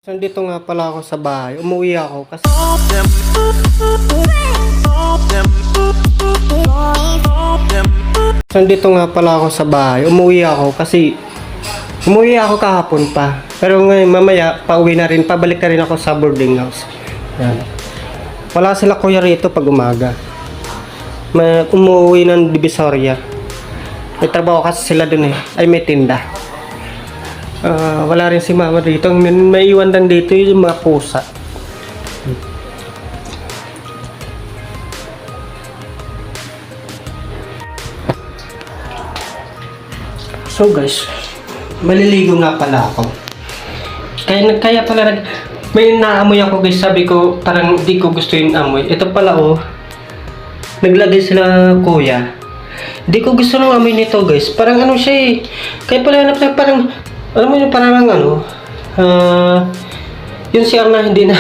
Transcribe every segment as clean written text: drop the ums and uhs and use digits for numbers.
Nandito nga pala ako sa bahay. Umuwi ako kasi Nandito nga pala ako sa bahay. Umuwi ako kahapon pa. Pero ngayon mamaya pauwi na rin, pabalik na rin ako sa boarding house. Yan. Wala sila kuya rito pag umaga. Umuwi ng Divisoria. May trabaho kasi sila dun eh. Ay may tinda. Wala rin si mama dito. May iwan lang dito yung mga pusa. So guys, maliligo nga pala ako. Kaya pala may naamoy ako guys. Sabi ko parang di ko gusto yung amoy. Ito pala oh. Naglagay sila kuya. Di ko gusto ng amoy nito guys. Parang ano siya eh. Kaya pala parang alam mo yung parang yung CR na hindi na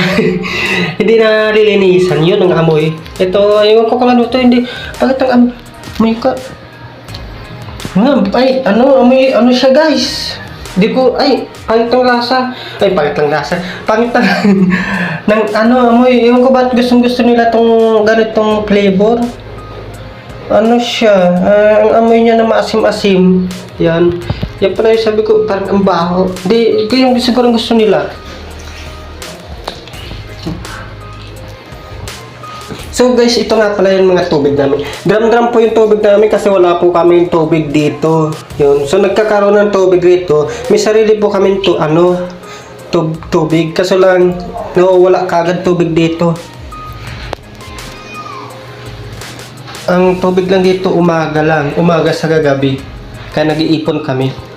hindi na lilinisan, yun ang amoy. Ito, yung ko kung ano to, hindi, bakit ang amoy ka? Ay, amoy, ano siya guys? Di ko, pangit ng lasa. Pangit ng amoy, yung ko ba't gustong gusto nila tong ganitong flavor? Ano siya, ang amoy niya na maasim-asim. Yan. Yan pala yung sabi ko, parang ang baho. Hindi, yung siguro gusto nila. So guys, ito nga pala yung mga tubig namin. Drum po yung tubig namin kasi wala po kami yung tubig dito. Yun. So nagkakaroon ng tubig dito. May sarili po kami tubig. Kaso lang, wala kagad tubig dito. Ang tubig lang dito umaga sa gagabi. Kaya nag-iipon kami.